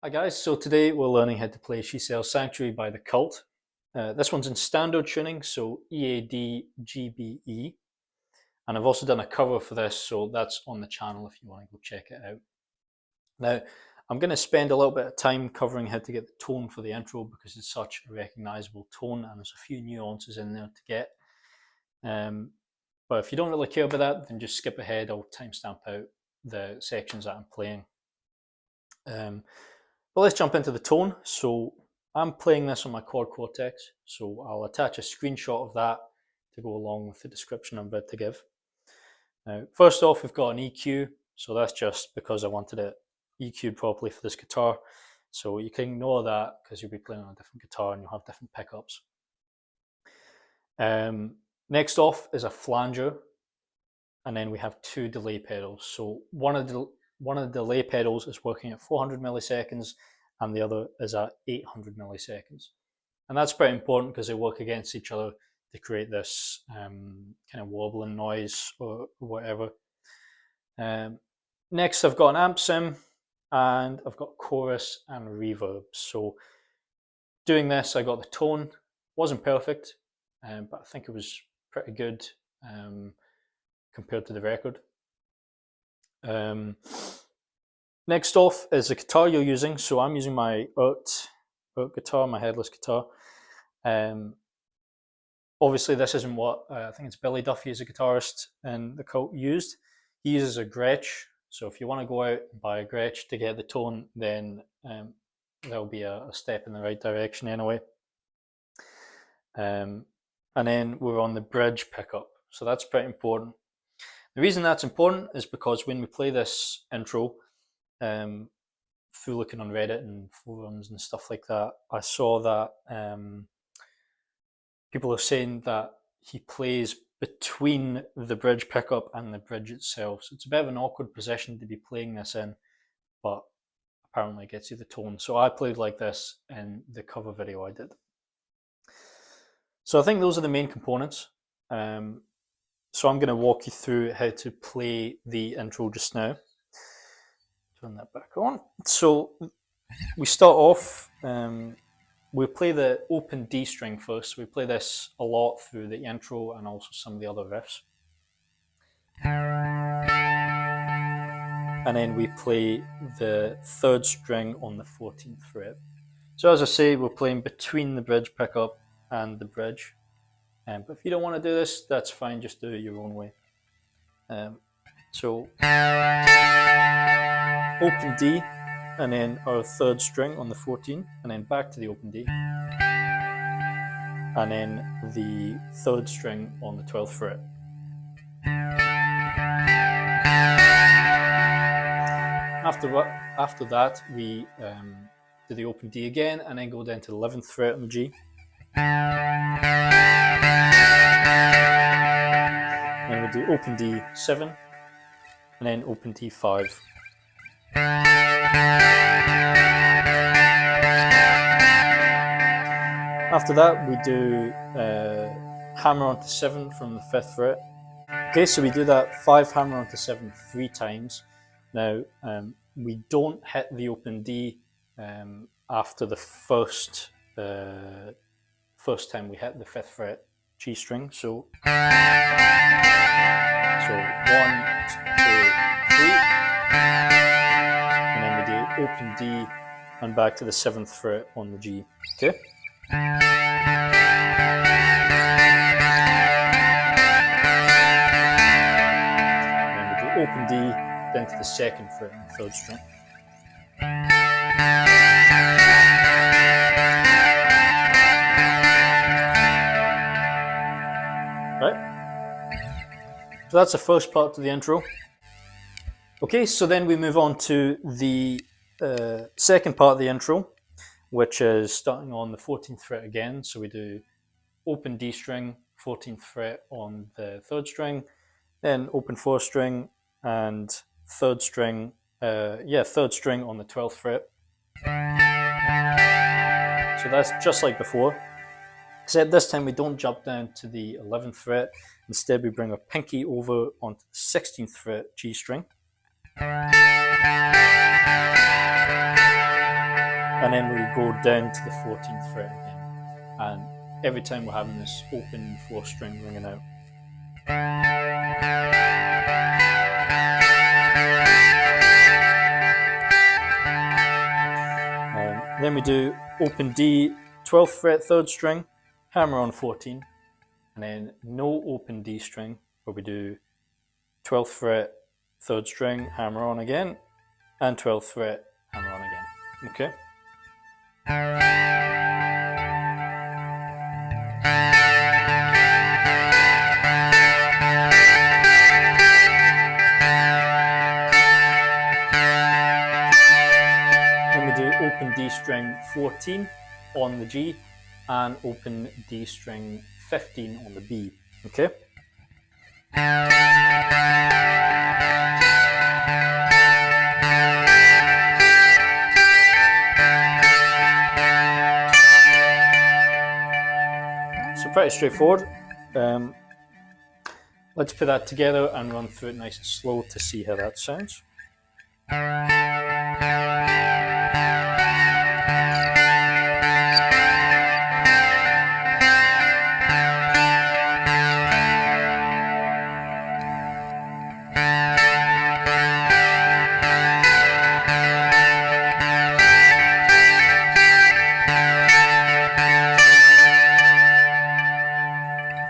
Hi guys, so today we're learning how to play She Sells Sanctuary by The Cult. This one's in standard tuning, so EAD, GBE. And I've also done a cover for this, so that's on the channel if you want to go check it out. Now, I'm going to spend a little bit of time covering how to get the tone for the intro because it's such a recognizable tone and there's a few nuances in there to get. But if you don't really care about that, then just skip ahead. I'll timestamp out the sections that I'm playing. But let's jump into the tone. So I'm playing this on my cortex, so I'll attach a screenshot of that to go along with the description I'm about to give. Now, first off, we've got an EQ, so that's just because I wanted it EQ'd properly for this guitar. So you can ignore that because you'll be playing on a different guitar and you'll have different pickups. Next off is a flanger, and then we have two delay pedals. So one of the delay pedals is working at 400 milliseconds and the other is at 800 milliseconds. And that's pretty important because they work against each other to create this kind of wobbling noise or whatever. Next, I've got an amp sim and I've got chorus and reverb. So doing this, I got the tone. Wasn't perfect, but I think it was pretty good compared to the record. Next off is the guitar you're using. So I'm using my Urt guitar, my headless guitar. Obviously this isn't what I think it's Billy Duffy as a guitarist in The Cult used. He uses a Gretsch. So if you want to go out and buy a Gretsch to get the tone, then there'll be a step in the right direction anyway. And then we're on the bridge pickup. So that's pretty important. The reason that's important is because when we play this intro, through looking on Reddit and forums and stuff like that, I saw that people are saying that he plays between the bridge pickup and the bridge itself. So it's a bit of an awkward position to be playing this in, but apparently it gets you the tone. So I played like this in the cover video I did. So I think those are the main components. So I'm going to walk you through how to play the intro just now. Turn that back on. So we start off, we play the open D string first. We play this a lot through the intro and also some of the other riffs. And then we play the third string on the 14th fret. So as I say, we're playing between the bridge pickup and the bridge. But if you don't want to do this, that's fine, just do it your own way. So open D, and then our third string on the 14, and then back to the open D, and then the third string on the 12th fret. After that, we do the open D again, and then go down to the 11th fret on the G. Then we do open D7, and then open D5. After that, we do hammer onto 7 from the 5th fret. Okay, so we do that 5 hammer onto 7 3 times. Now, we don't hit the open D after the first time we hit the 5th fret G string. So 1, 2, 3, and then we do open D and back to the 7th fret on the G. Okay. And then we do open D down to the 2nd fret on the 3rd string. Right. So that's the first part of the intro. Okay, so then we move on to the second part of the intro, which is starting on the 14th fret again. So we do open D string, 14th fret on the 3rd string, then open 4th string and 3rd string, 3rd string on the 12th fret. So that's just like before, except this time we don't jump down to the 11th fret. Instead, we bring our pinky over onto the 16th fret G string. and then we go down to the 14th fret again. And every time we're having this open 4th string ringing out. Then we do open D, 12th fret, 3rd string, hammer on 14, and then no open D string, where we do 12th fret, 3rd string, hammer on again, and 12th fret, hammer on again. Okay? Then we do open D string 14 on the G and open D string 15 on the B. Okay? So pretty straightforward. Let's put that together and run through it nice and slow to see how that sounds.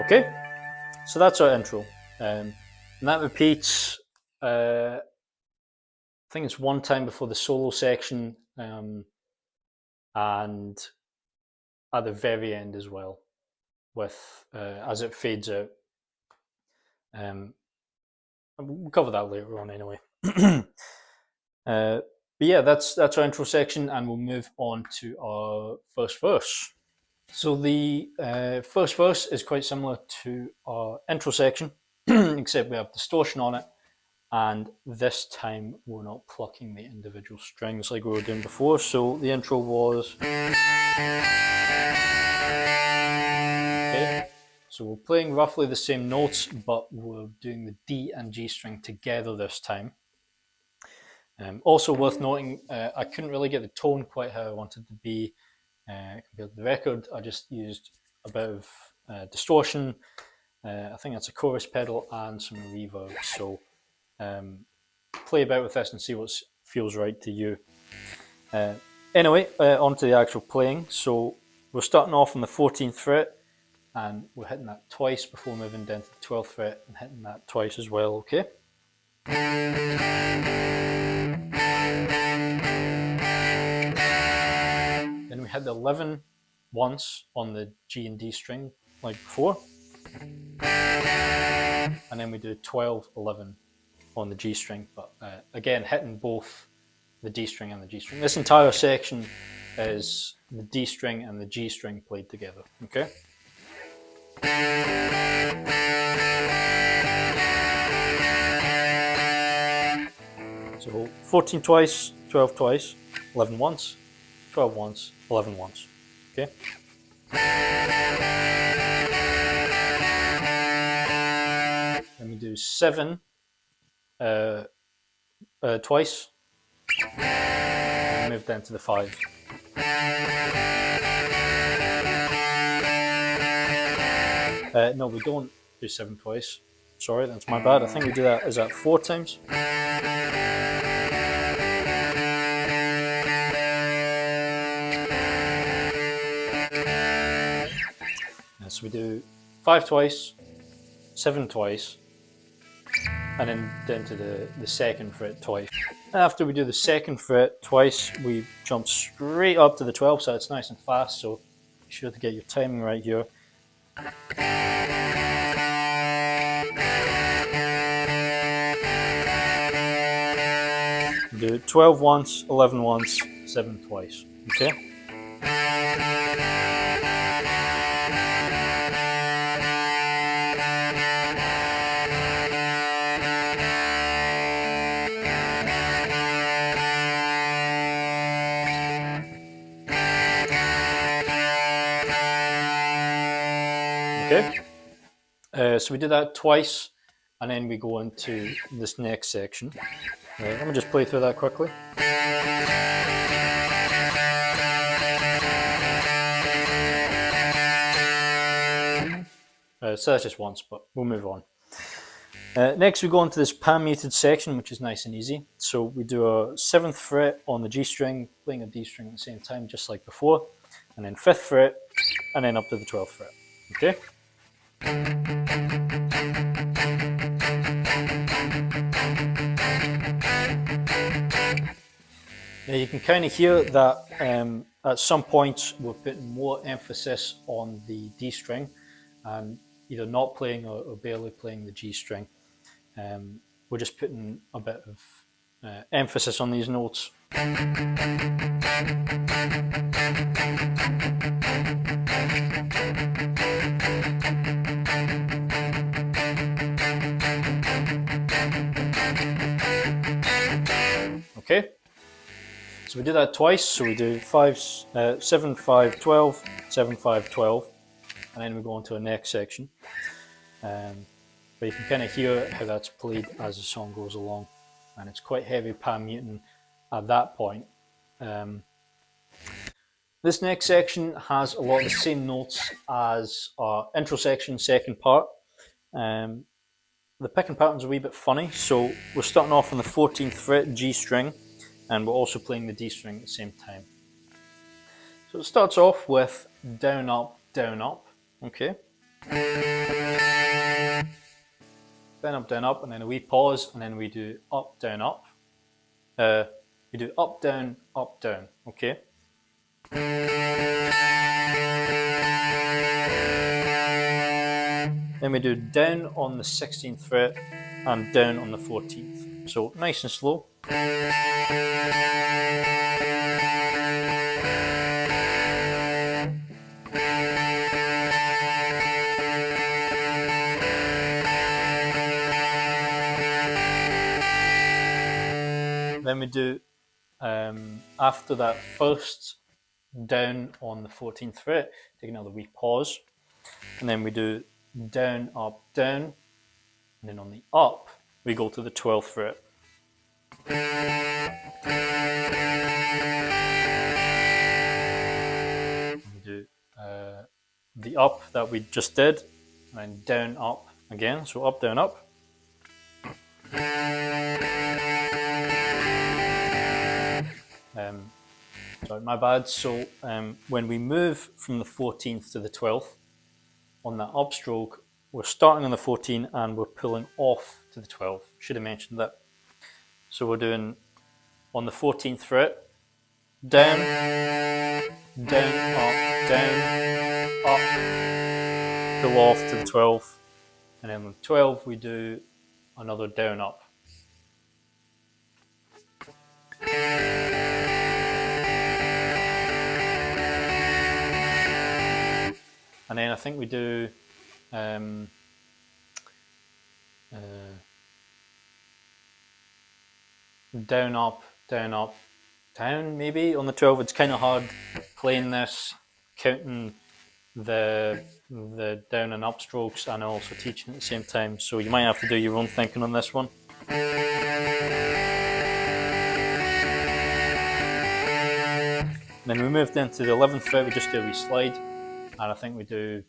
Okay, so that's our intro. And that repeats, I think it's one time before the solo section, and at the very end as well, with as it fades out. We'll cover that later on anyway. But yeah, that's our intro section, and we'll move on to our first verse. So the first verse is quite similar to our intro section, except we have distortion on it, and this time we're not plucking the individual strings like we were doing before. So the intro was... Okay. So we're playing roughly the same notes, but we're doing the D and G string together this time. Also worth noting, I couldn't really get the tone quite how I wanted to be compared to the record. I just used a bit of distortion. I think that's a chorus pedal and some reverb. So play about with this and see what feels right to you. Anyway, on to the actual playing. So we're starting off on the 14th fret, and we're hitting that twice before moving down to the 12th fret and hitting that twice as well, okay? Then we hit the 11 once on the G and D string like before. And then we do 12, 11 on the G string, but again hitting both the D string and the G string. This entire section is the D string and the G string played together, okay? So 14 twice, 12 twice, 11 once, 12 once, 11 once, okay? Then we do 7 twice, and move down to the 5. No, we don't do 7 twice. Sorry, that's my bad. I think we do that, is that 4 times? So we do 5 twice, 7 twice, and then down to the 2nd fret twice. After we do the 2nd fret twice, we jump straight up to the 12th, so it's nice and fast, so be sure to get your timing right here. We do 12 once, 11 once, 7 twice, okay? So we do that twice, and then we go into this next section. Let me just play through that quickly. So that's just once, but we'll move on. Next we go into this pan muted section, which is nice and easy. So we do a 7th fret on the G string, playing a D string at the same time, just like before, and then 5th fret, and then up to the 12th fret. Okay? Now you can kind of hear that at some points we're putting more emphasis on the D string and either not playing or barely playing the G string. We're just putting a bit of emphasis on these notes. Okay, so we do that twice. So we do 7, 5, 12, 7, 5, 12, and then we go on to our next section. But you can kind of hear how that's played as the song goes along, and it's quite heavy pan muting at that point. This next section has a lot of the same notes as our intro section, second part. The picking pattern's a wee bit funny, so we're starting off on the 14th fret G string, and we're also playing the D string at the same time. So it starts off with down, up, okay? Down, up, and then a wee pause, and then we do up, down, up. We do up, down, okay? Then we do down on the 16th fret and down on the 14th. So nice and slow. Then we do, after that first down on the 14th fret, take another wee pause, and then we do down, and then on the up, we go to the 12th fret. We do the up that we just did, and then down, up again, so up, down, up. Sorry, my bad. So when we move from the 14th to the 12th, on that upstroke, we're starting on the 14 and we're pulling off to the 12. Should have mentioned that. So we're doing on the 14th fret, down, down, up, pull off to the 12th, and then with 12 we do another down, up. And then I think we do down, up, down maybe on the 12. It's kind of hard playing this, counting the down and up strokes and also teaching at the same time. So you might have to do your own thinking on this one. And then we moved into the 11th fret, we just do a wee slide. And I think we do,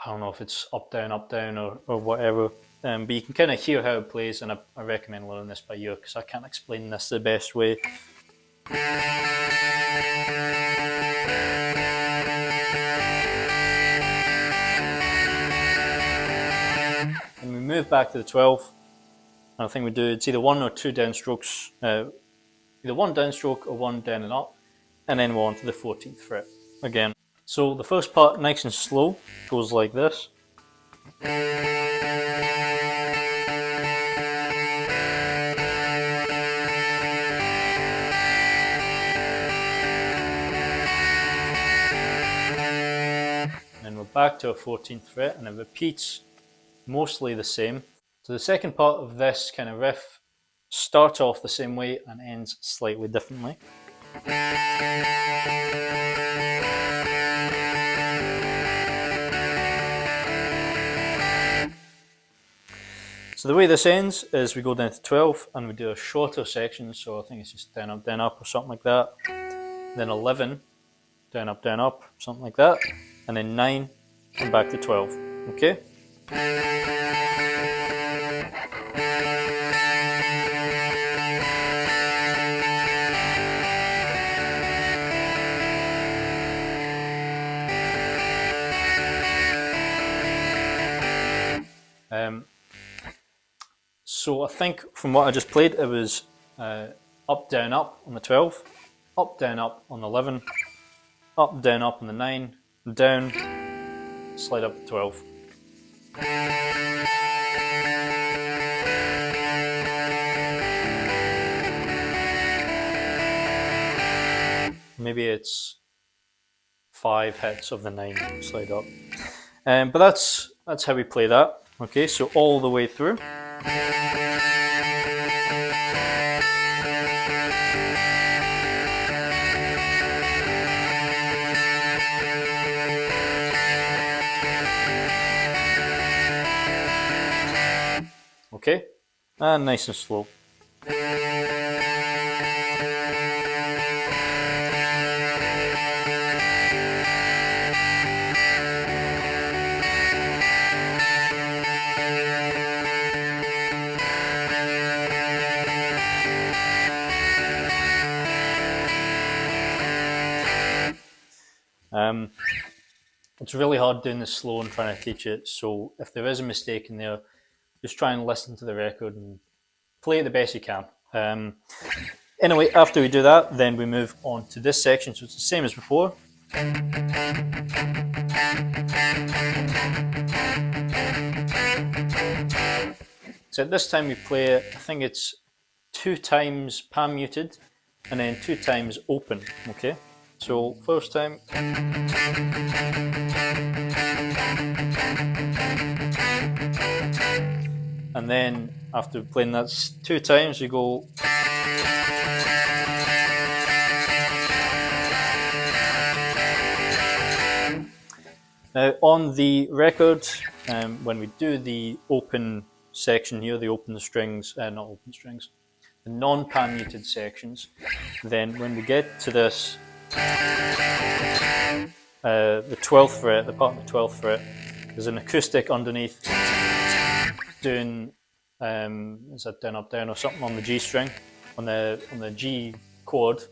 I don't know if it's up, down, or whatever. But you can kind of hear how it plays, and I recommend learning this by ear because I can't explain this the best way. And we move back to the 12th, and I think we do, it's either 1 or 2 downstrokes, either 1 downstroke or 1 down and up, and then we're on to the 14th fret again. So the first part, nice and slow, goes like this. And we're back to our 14th fret, and it repeats mostly the same. So the second part of this kind of riff starts off the same way and ends slightly differently. So the way this ends is we go down to 12 and we do a shorter section, so I think it's just down, up or something like that. Then 11, down, up, something like that. And then 9 and back to 12. Okay. So I think from what I just played, it was up, down, up on the 12, up, down, up on the 11, up, down, up on the 9, down, slide up to 12. Maybe it's 5 hits of the 9 slide up. But that's how we play that. Okay, so all the way through. Okay, and nice and slow. It's really hard doing this slow and trying to teach it, so if there is a mistake in there, just try and listen to the record and play it the best you can. Anyway, after we do that, then we move on to this section, so it's the same as before. So at this time we play it, I think it's 2 times pan muted and then 2 times open, okay? So first time. And then after playing that 2 times, we go. Now on the record, when we do the open section here, the open strings, not open strings, the non-pan muted sections, then when we get to this, the 12th fret, the part of the 12th fret, there's an acoustic underneath doing, is that down, up, down or something on the G string, on the G chord.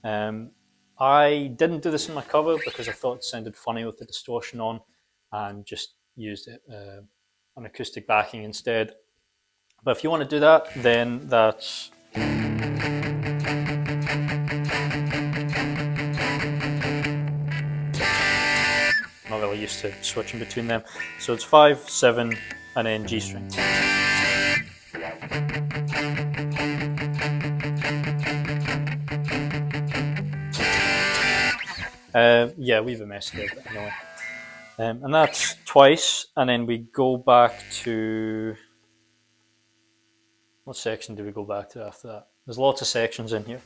I didn't do this in my cover because I thought it sounded funny with the distortion on and just used it on acoustic backing instead. But if you want to do that, then that's not really used to switching between them. So it's 5, 7, and then G string. Yeah, we have a mess there, but anyway. And that's twice, and then we go back to... What section do we go back to after that? There's lots of sections in here.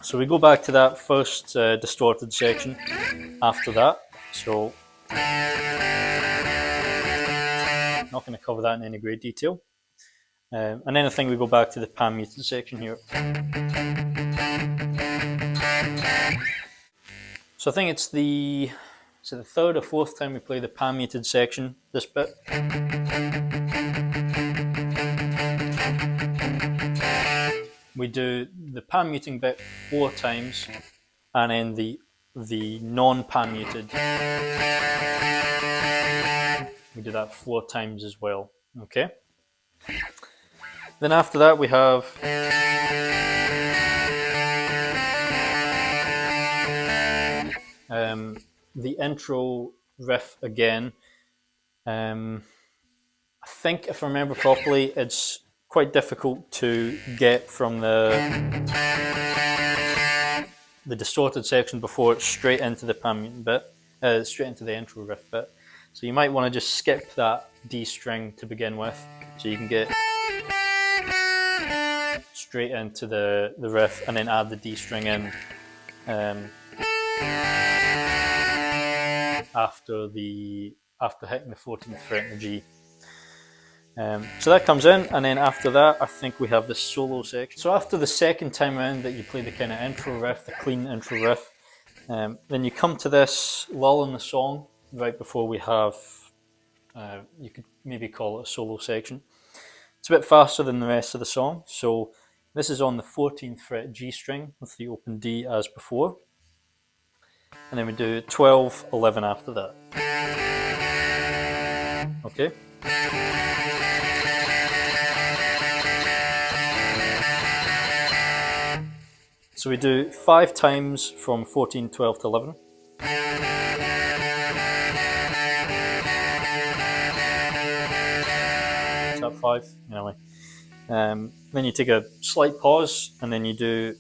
So we go back to that first distorted section after that. So I'm not going to cover that in any great detail. And then I think we go back to the pan muted section here. So I think it's the third or fourth time we play the pan muted section, this bit. We do the pan muting bit 4 times, and then the non-pan muted, we do that 4 times as well. Okay. Then after that we have the intro riff again. I think if I remember properly, it's quite difficult to get from the distorted section before it's straight into the pan muted bit, straight into the intro riff bit. So you might want to just skip that D string to begin with, so you can get straight into the riff and then add the D string in after hitting the 14th fret in the G. So that comes in, and then after that I think we have the solo section. So after the second time around that you play the kind of intro riff, the clean intro riff, then you come to this lull in the song, right before we have, you could maybe call it a solo section. It's a bit faster than the rest of the song. So this is on the 14th fret G string with the open D as before. And then we do 12, 11 after that. Okay? So we do 5 times from 14, 12 to 11. Is that 5? Anyway. Then you take a slight pause and then you do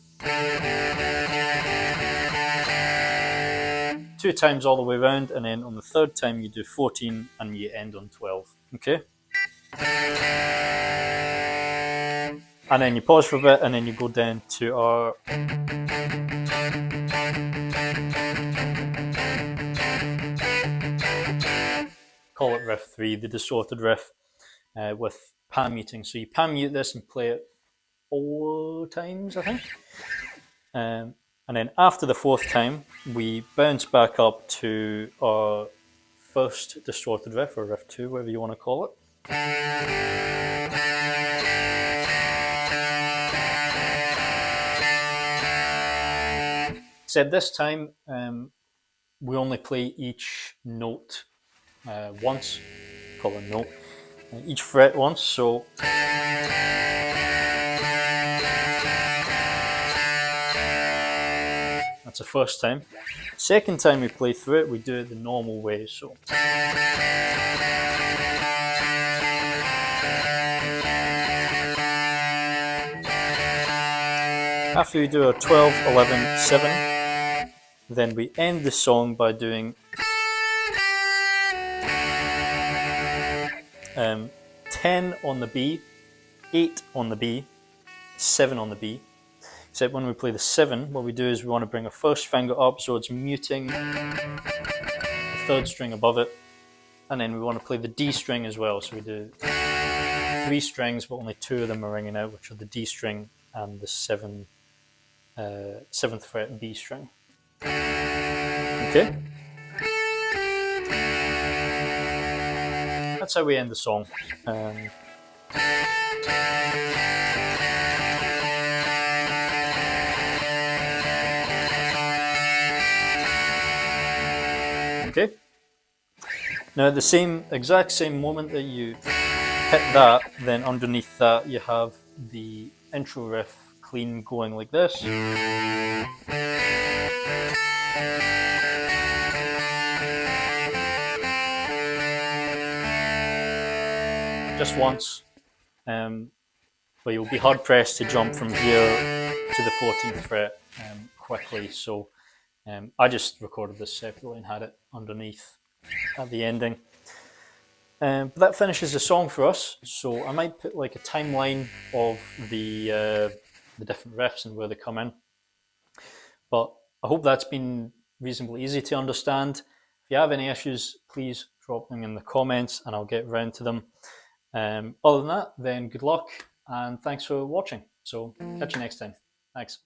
2 times all the way around, and then on the third time you do 14 and you end on 12. Okay? And then you pause for a bit and then you go down to our call it riff 3, the distorted riff with pan muting. So you pan mute this and play it 4 times, I think. And then after the 4th time, we bounce back up to our first distorted riff, or riff 2, whatever you want to call it. Except this time, we only play each note once, call it a note, each fret once, so that's the first time. Second time we play through it, we do it the normal way, so after we do our 12, 11, 7, then we end the song by doing 10 on the B, 8 on the B, 7 on the B. Except when we play the 7, what we do is we want to bring our first finger up so it's muting the 3rd string above it. And then we want to play the D string as well. So we do 3 strings, but only 2 of them are ringing out, which are the D string and the 7th fret B string. Okay? That's how we end the song. Okay. Now at the exact same moment that you hit that, then underneath that you have the intro riff clean going like this. Just once, but you'll be hard pressed to jump from here to the 14th fret quickly. So I just recorded this separately and had it underneath at the ending. But that finishes the song for us. So I might put like a timeline of the different riffs and where they come in. But I hope that's been reasonably easy to understand. If you have any issues, please drop them in the comments and I'll get around to them. Other than that, then good luck and thanks for watching. So catch you next time. Thanks.